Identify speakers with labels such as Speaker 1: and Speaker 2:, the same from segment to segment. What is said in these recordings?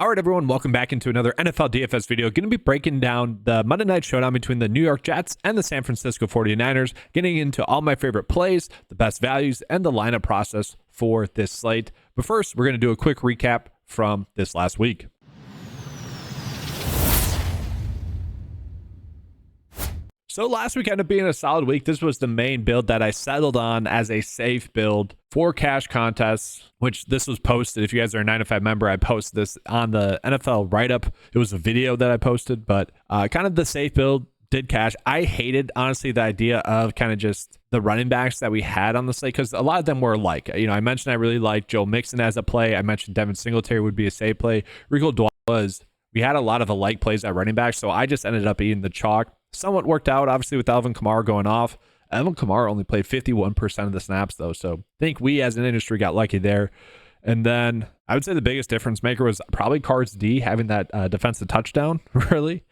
Speaker 1: All right, everyone, welcome back into another NFL DFS video. Going to be breaking down the Monday night showdown between the New York Jets and the San Francisco 49ers, getting into all my favorite plays, the best values, and the lineup process for this slate. But first, we're going to do a quick recap from this last week. So last week ended up being a solid week. This was the main build that I settled on as a safe build for cash contests, which this was posted. If you guys are a 9to5 member, I posted this on the NFL write-up. It was a video that I posted, but kind of the safe build did cash. I hated, honestly, the idea of kind of just the running backs that we had on the slate because a lot of them were alike. I mentioned I really liked Joe Mixon as a play. I mentioned Devin Singletary would be a safe play. Rico Dwyer was. We had a lot of alike plays at running back, so I just ended up eating the chalk. Somewhat worked out, obviously, with Alvin Kamara going off. Alvin Kamara only played 51% of the snaps, though, so I think we as an industry got lucky there. And then I would say the biggest difference maker was probably Cards D having that defensive touchdown, really.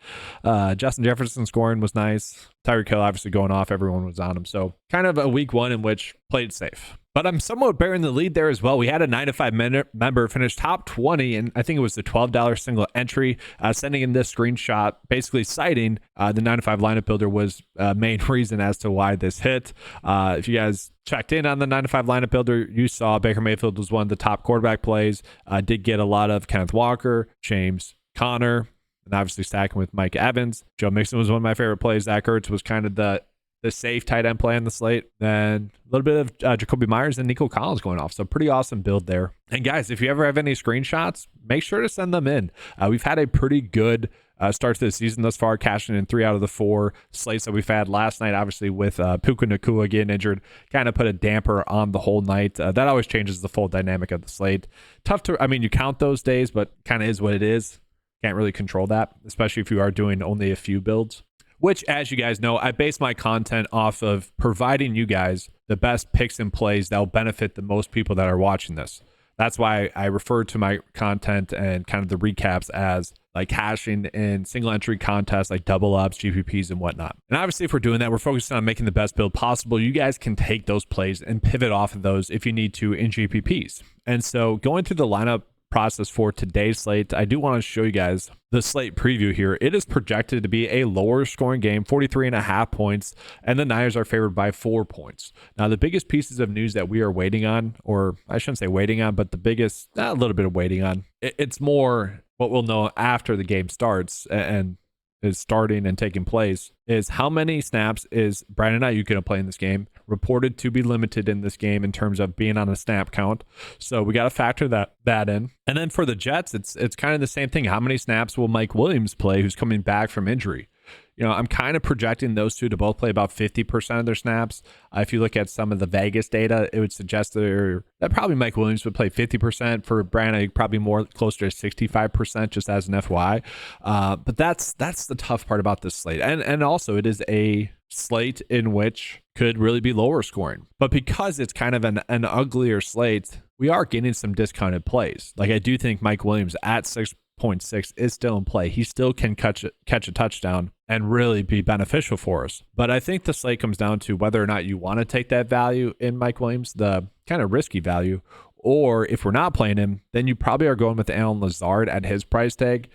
Speaker 1: Justin Jefferson scoring was nice. Tyreek Hill obviously going off. Everyone was on him. So kind of a week one in which played safe. But I'm somewhat bearing the lead there as well. We had a 9to5 member finish top 20, and I think it was the $12 single entry, sending in this screenshot, basically citing the 9to5 lineup builder was main reason as to why this hit. If you guys checked in on the 9to5 lineup builder, you saw Baker Mayfield was one of the top quarterback plays. Did get a lot of Kenneth Walker, James Conner, and obviously stacking with Mike Evans. Joe Mixon was one of my favorite plays. Zach Ertz was kind of the safe tight end play on the slate. Then a little bit of Jacoby Myers and Nico Collins going off. So pretty awesome build there. And guys, if you ever have any screenshots, make sure to send them in. We've had a pretty good start to the season thus far, cashing in 3 out of the 4 slates that we've had last night, obviously with Puka Nacua getting injured, kind of put a damper on the whole night. That always changes the full dynamic of the slate. Tough to, you count those days, but kind of is what it is. Can't really control that, especially if you are doing only a few builds. Which, as you guys know, I base my content off of providing you guys the best picks and plays that will benefit the most people that are watching this. That's why I refer to my content and kind of the recaps as like cashing in single entry contests like double ups, GPPs, and whatnot. And obviously, if we're doing that, we're focusing on making the best build possible. You guys can take those plays and pivot off of those if you need to in GPPs. And so going through the lineup process for today's slate, I do want to show you guys the slate preview here. It is projected to be a lower scoring game, 43.5 points, and the Niners are favored by 4 points. Now, the biggest pieces of news that we are waiting on, or I shouldn't say waiting on, but the biggest, a little bit of waiting on, it's more what we'll know after the game starts and is starting and taking place, is how many snaps is Brandon Ayuk going to play in this game? Reported to be limited in this game in terms of being on a snap count. So we got to factor that in. And then for the Jets, it's kind of the same thing. How many snaps will Mike Williams play, who's coming back from injury? I'm kind of projecting those two to both play about 50% of their snaps. If you look at some of the Vegas data, it would suggest that probably Mike Williams would play 50%. For Brandon, probably more closer to 65%, just as an FYI. But that's the tough part about this slate. And also, it is a slate in which could really be lower scoring. But because it's kind of an uglier slate, we are getting some discounted plays. Like, I do think Mike Williams at 6.6 is still in play. He still can catch a touchdown and really be beneficial for us. But I think the slate comes down to whether or not you want to take that value in Mike Williams, the kind of risky value, or if we're not playing him, then you probably are going with Allen Lazard at his price tag.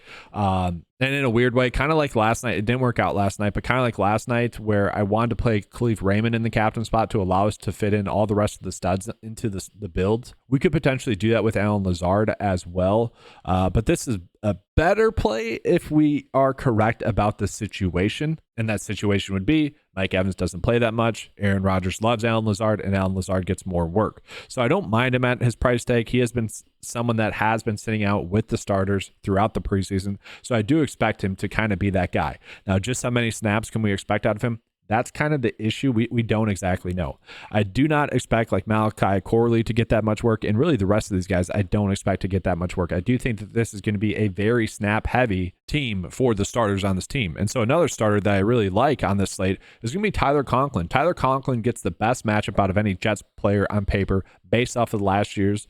Speaker 1: And in a weird way, kind of like last night, it didn't work out last night, but kind of like last night where I wanted to play Khalif Raymond in the captain spot to allow us to fit in all the rest of the studs into the builds. We could potentially do that with Allen Lazard as well. But this is a better play if we are correct about the situation. And that situation would be Mike Evans doesn't play that much. Aaron Rodgers loves Allen Lazard, and Allen Lazard gets more work. So I don't mind him at his price tag. He has been someone that has been sitting out with the starters throughout the preseason. So I do expect him to kind of be that guy. Now, just how many snaps can we expect out of him? That's kind of the issue. We don't exactly know. I do not expect like Malachi Corley to get that much work, and really the rest of these guys I don't expect to get that much work. I do think that this is going to be a very snap-heavy team for the starters on this team. And so another starter that I really like on this slate is going to be Tyler Conklin. Tyler Conklin gets the best matchup out of any Jets player on paper based off of last year's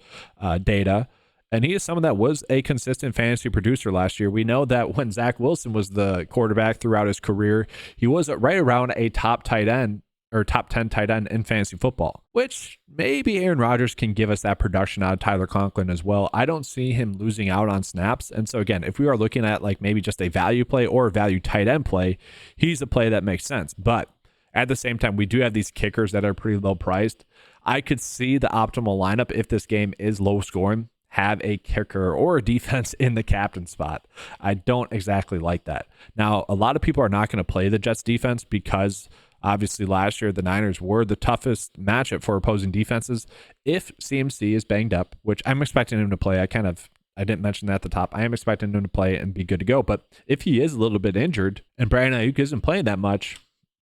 Speaker 1: data. And he is someone that was a consistent fantasy producer last year. We know that when Zach Wilson was the quarterback throughout his career, he was right around a top tight end or top 10 tight end in fantasy football, which maybe Aaron Rodgers can give us that production out of Tyler Conklin as well. I don't see him losing out on snaps. And so again, if we are looking at like maybe just a value play or a value tight end play, he's a play that makes sense. But at the same time, we do have these kickers that are pretty low priced. I could see the optimal lineup if this game is low scoring, have a kicker or a defense in the captain spot. I don't exactly like that. Now, a lot of people are not going to play the Jets defense because obviously last year the Niners were the toughest matchup for opposing defenses. If CMC is banged up, which I'm expecting him to play, I didn't mention that at the top. I am expecting him to play and be good to go. But if he is a little bit injured and Brandon Ayuk isn't playing that much,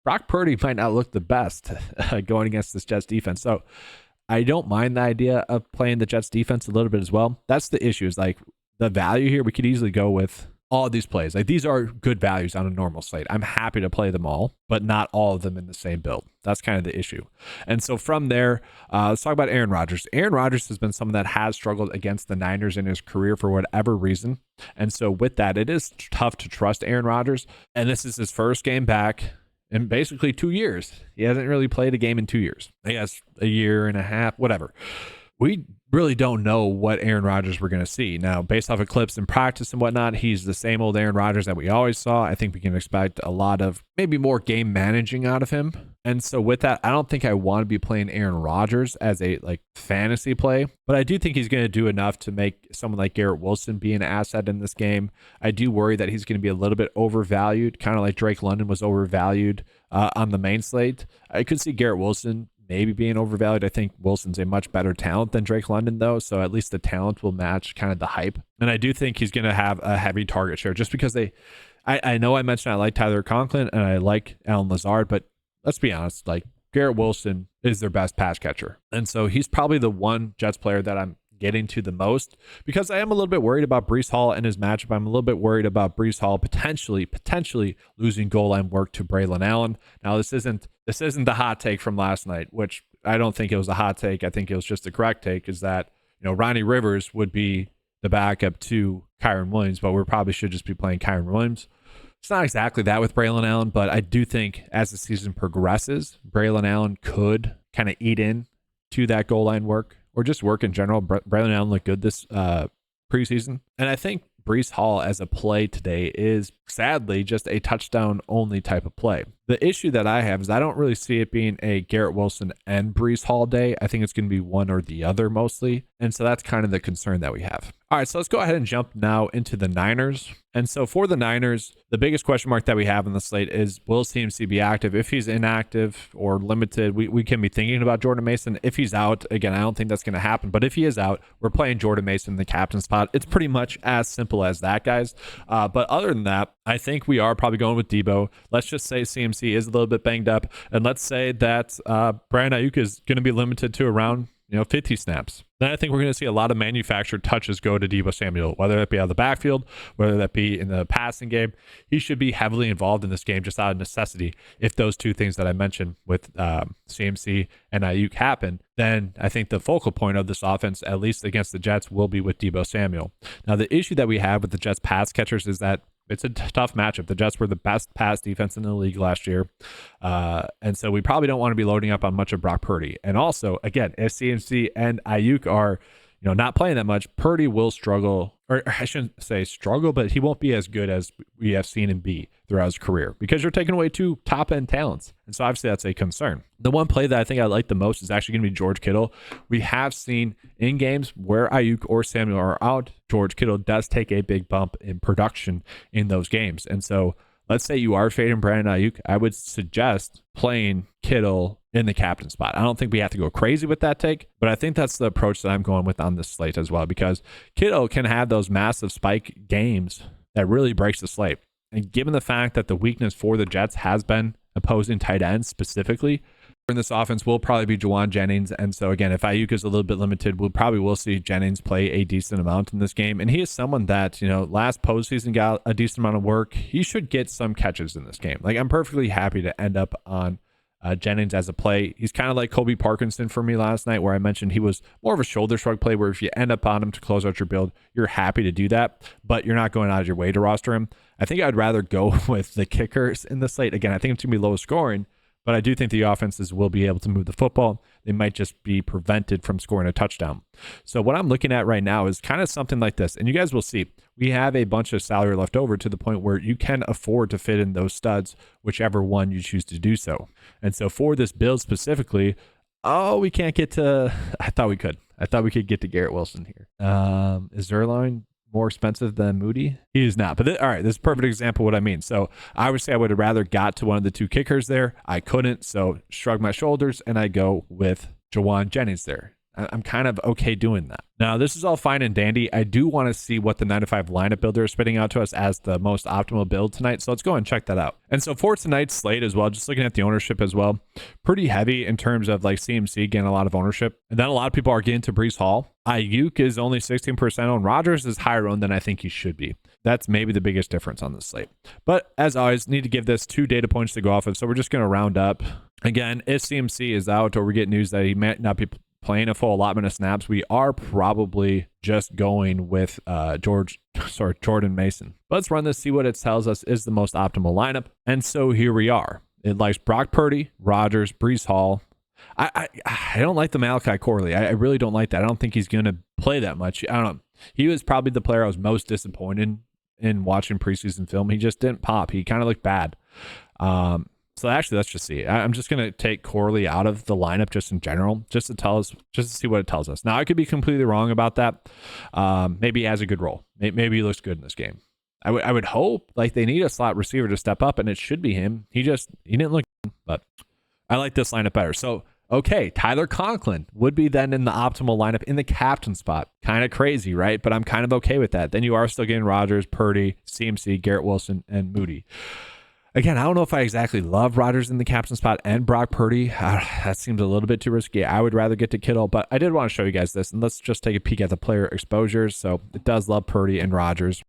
Speaker 1: Brock Purdy might not look the best going against this Jets defense. So I don't mind the idea of playing the Jets defense a little bit as well. That's the issue, is like the value here. We could easily go with all of these plays. Like these are good values on a normal slate. I'm happy to play them all, but not all of them in the same build. That's kind of the issue. And so from there, let's talk about Aaron Rodgers. Aaron Rodgers has been someone that has struggled against the Niners in his career for whatever reason. And so with that, it is tough to trust Aaron Rodgers. And this is his first game back in basically 2 years. He hasn't really played a game in 2 years. I guess a year and a half, whatever. We really don't know what Aaron Rodgers we're going to see. Now, based off of clips and practice and whatnot, he's the same old Aaron Rodgers that we always saw. I think we can expect a lot of maybe more game managing out of him. And so with that, I don't think I want to be playing Aaron Rodgers as a like fantasy play, but I do think he's going to do enough to make someone like Garrett Wilson be an asset in this game. I do worry that he's going to be a little bit overvalued, kind of like Drake London was overvalued on the main slate. I could see Garrett Wilson maybe being overvalued. I think Wilson's a much better talent than Drake London, though, so at least the talent will match kind of the hype. And I do think he's going to have a heavy target share just because I know I mentioned I like Tyler Conklin and I like Allen Lazard, but let's be honest, like Garrett Wilson is their best pass catcher. And so he's probably the one Jets player that I'm getting to the most because I am a little bit worried about Breece Hall and his matchup. I'm a little bit worried about Breece Hall potentially losing goal line work to Braylon Allen. Now, this isn't the hot take from last night, which I don't think it was a hot take. I think it was just the correct take, is that, you know, Ronnie Rivers would be the backup to Kyren Williams, but we probably should just be playing Kyren Williams. It's not exactly that with Braylon Allen, but I do think as the season progresses, Braylon Allen could kind of eat in to that goal line work or just work in general. Braylon Allen looked good this preseason. And I think Breece Hall as a play today is sadly just a touchdown only type of play. The issue that I have is I don't really see it being a Garrett Wilson and Breece Hall day. I think it's going to be one or the other mostly. And so that's kind of the concern that we have. All right, so let's go ahead and jump now into the Niners. And so for the Niners, the biggest question mark that we have in the slate is, will CMC be active? If he's inactive or limited, we can be thinking about Jordan Mason. If he's out, again, I don't think that's going to happen. But if he is out, we're playing Jordan Mason in the captain spot. It's pretty much as simple as that, guys. But other than that, I think we are probably going with Debo. Let's just say CMC is a little bit banged up. And let's say that Brandon Ayuk is going to be limited to around 50 snaps. Then I think we're going to see a lot of manufactured touches go to Deebo Samuel, whether that be out of the backfield, whether that be in the passing game. He should be heavily involved in this game just out of necessity. If those two things that I mentioned with CMC and Ayuk happen, then I think the focal point of this offense, at least against the Jets, will be with Deebo Samuel. Now, the issue that we have with the Jets pass catchers is that it's a tough matchup. The Jets were the best pass defense in the league last year. And so we probably don't want to be loading up on much of Brock Purdy. And also, again, if CMC and Ayuk are not playing that much, Purdy will struggle, or I shouldn't say struggle, but he won't be as good as we have seen him be throughout his career because you're taking away two top-end talents. And so obviously that's a concern. The one play that I think I like the most is actually going to be George Kittle. We have seen in games where Ayuk or Samuel are out, George Kittle does take a big bump in production in those games. And so let's say you are fading Brandon Ayuk, I would suggest playing Kittle in the captain spot. I don't think we have to go crazy with that take, but I think that's the approach that I'm going with on this slate as well, because Kittle can have those massive spike games that really breaks the slate. And given the fact that the weakness for the Jets has been opposing tight ends specifically, in this offense will probably be Juwan Jennings. And so again, if Ayuk is a little bit limited, we'll probably see Jennings play a decent amount in this game. And he is someone that, last postseason got a decent amount of work. He should get some catches in this game. Like, I'm perfectly happy to end up on Jennings as a play. He's kind of like Kobe Parkinson for me last night, where I mentioned he was more of a shoulder shrug play, where if you end up on him to close out your build, you're happy to do that, but you're not going out of your way to roster him. I think I'd rather go with the kickers in the slate. Again, I think it's going to be low scoring, but I do think the offenses will be able to move the football. They might just be prevented from scoring a touchdown. So what I'm looking at right now is kind of something like this. And you guys will see, we have a bunch of salary left over to the point where you can afford to fit in those studs, whichever one you choose to do so. And so for this build specifically, we can't get to, I thought we could get to Garrett Wilson here. Is Zerline more expensive than Moody? He is not. But all right, this is a perfect example of what I mean. So I would say I would have rather got to one of the two kickers there. I couldn't, so shrug my shoulders and I go with Jawan Jennings there. I'm kind of okay doing that. Now, this is all fine and dandy. I do want to see what the 9-to-5 lineup builder is spitting out to us as the most optimal build tonight. So let's go and check that out. And so for tonight's slate as well, just looking at the ownership as well, pretty heavy in terms of like CMC getting a lot of ownership. And then a lot of people are getting to Breece Hall. Ayuk is only 16% owned. Rodgers is higher owned than I think he should be. That's maybe the biggest difference on this slate. But as always, need to give this 2 data points to go off of. So we're just going to round up. Again, if CMC is out or we get news that he might not be playing a full allotment of snaps, we are probably just going with Jordan Mason. Let's run this, see what it tells us is the most optimal lineup. And so here we are. It likes Brock Purdy, Rodgers, Breece Hall. I don't like the Malachi Corley. I really don't like that. I don't think he's going to play that much. I don't know. He was probably the player I was most disappointed in watching preseason film. He just didn't pop. He kind of looked bad. So actually, let's just see. I'm just going to take Corley out of the lineup just in general, just to see what it tells us. Now, I could be completely wrong about that. Maybe he has a good role. Maybe he looks good in this game. I would hope like they need a slot receiver to step up, and it should be him. He didn't look good, but I like this lineup better. So, okay, Tyler Conklin would be then in the optimal lineup in the captain spot. Kind of crazy, right? But I'm kind of okay with that. Then you are still getting Rodgers, Purdy, CMC, Garrett Wilson, and Moody. Again, I don't know if I exactly love Rodgers in the captain spot and Brock Purdy. That seems a little bit too risky. I would rather get to Kittle, but I did want to show you guys this. And let's just take a peek at the player exposures. So it does love Purdy and Rodgers.